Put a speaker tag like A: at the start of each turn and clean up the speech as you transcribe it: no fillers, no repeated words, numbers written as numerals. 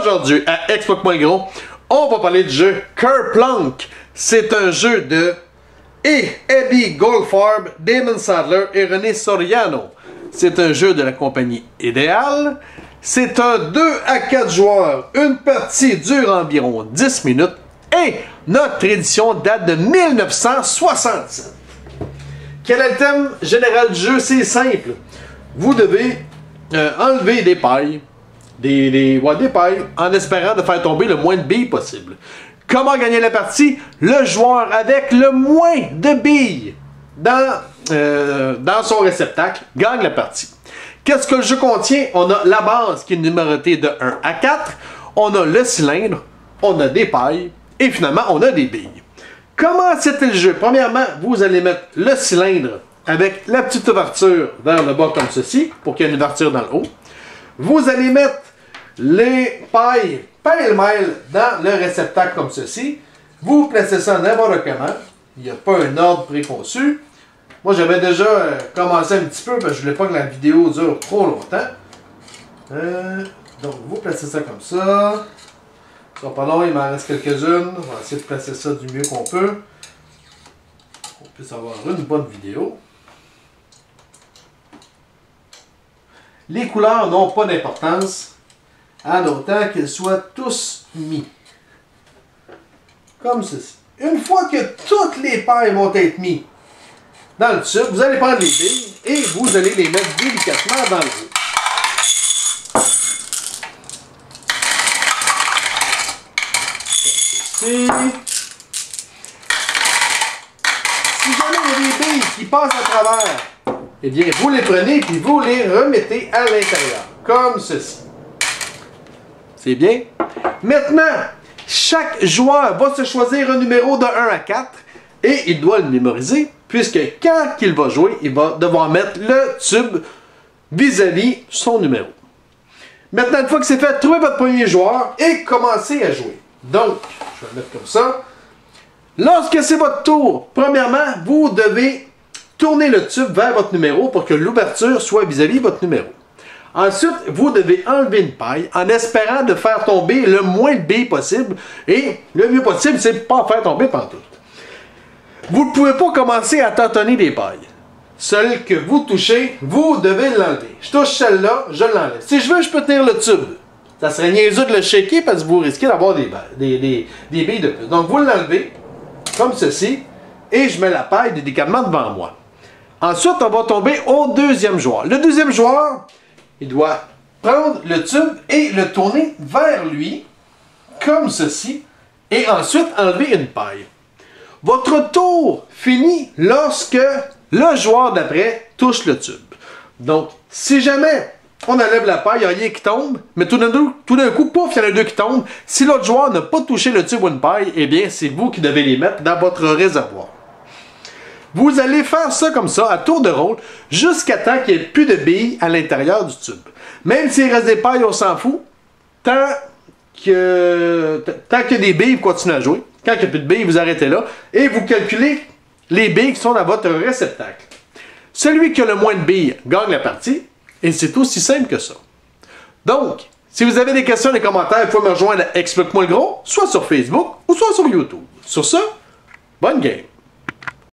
A: Aujourd'hui, à Explique-moi le gros, on va parler du jeu Kerplunk. C'est un jeu de Abby Goldfarb, Damon Sadler et René Soriano. C'est un jeu de la compagnie Ideal. C'est un 2 à 4 joueurs. Une partie dure environ 10 minutes. Et notre édition date de 1967. Quel est le thème général du jeu? C'est simple. Vous devez enlever des pailles. Des pailles en espérant de faire tomber le moins de billes possible. Comment gagner la partie? Le joueur avec le moins de billes dans son réceptacle gagne la partie. Qu'est-ce que le jeu contient? On a la base qui est numérotée de 1 à 4. On a le cylindre. On a des pailles. Et finalement, on a des billes. Comment c'était le jeu? Premièrement, vous allez mettre le cylindre avec la petite ouverture vers le bas comme ceci, pour qu'il y ait une ouverture dans le haut. Vous allez mettre les pailles pêle-mêle dans le réceptacle comme ceci. Vous placez ça n'importe comment. Il n'y a pas un ordre préconçu. Moi, j'avais déjà commencé un petit peu, parce que je ne voulais pas que la vidéo dure trop longtemps. Donc, vous placez ça comme ça. Ça va pas long, il m'en reste quelques-unes. On va essayer de placer ça du mieux qu'on peut. On puisse avoir une bonne vidéo. Les couleurs n'ont pas d'importance, en autant qu'ils soient tous mis. Comme ceci. Une fois que toutes les pailles vont être mises dans le tube, vous allez prendre les billes et vous allez les mettre délicatement dans le haut. Si jamais il y a des billes qui passent à travers, eh bien, vous les prenez et vous les remettez à l'intérieur, comme ceci. C'est bien? Maintenant, chaque joueur va se choisir un numéro de 1 à 4 et il doit le mémoriser, puisque quand il va jouer, il va devoir mettre le tube vis-à-vis son numéro. Maintenant, une fois que c'est fait, trouvez votre premier joueur et commencez à jouer. Donc, je vais le mettre comme ça. Lorsque c'est votre tour, premièrement, vous devez tourner le tube vers votre numéro pour que l'ouverture soit vis-à-vis votre numéro. Ensuite, vous devez enlever une paille en espérant de faire tomber le moins de billes possible. Et le mieux possible, c'est de ne pas en faire tomber pantoute. Vous ne pouvez pas commencer à tâtonner des pailles. Celle que vous touchez, vous devez l'enlever. Je touche celle-là, je l'enlève. Si je veux, je peux tenir le tube. Ça serait niaiseux de le shaker parce que vous risquez d'avoir des billes de plus. Donc, vous l'enlevez comme ceci et je mets la paille délicatement devant moi. Ensuite, on va tomber au deuxième joueur. Le deuxième joueur, il doit prendre le tube et le tourner vers lui, comme ceci, et ensuite enlever une paille. Votre tour finit lorsque le joueur d'après touche le tube. Donc, si jamais on enlève la paille, il n'y a rien qui tombe, mais tout d'un coup, pouf, il y en a deux qui tombent. Si l'autre joueur n'a pas touché le tube ou une paille, eh bien, c'est vous qui devez les mettre dans votre réservoir. Vous allez faire ça comme ça, à tour de rôle, jusqu'à temps qu'il n'y ait plus de billes à l'intérieur du tube. Même s'il reste des pailles, on s'en fout. Tant qu'il y a des billes, vous continuez à jouer. Quand il n'y a plus de billes, vous arrêtez là. Et vous calculez les billes qui sont dans votre réceptacle. Celui qui a le moins de billes gagne la partie. Et c'est aussi simple que ça. Donc, si vous avez des questions dans les commentaires, vous pouvez me rejoindre à Explique-moi le gros, soit sur Facebook ou soit sur YouTube. Sur ce, bonne game!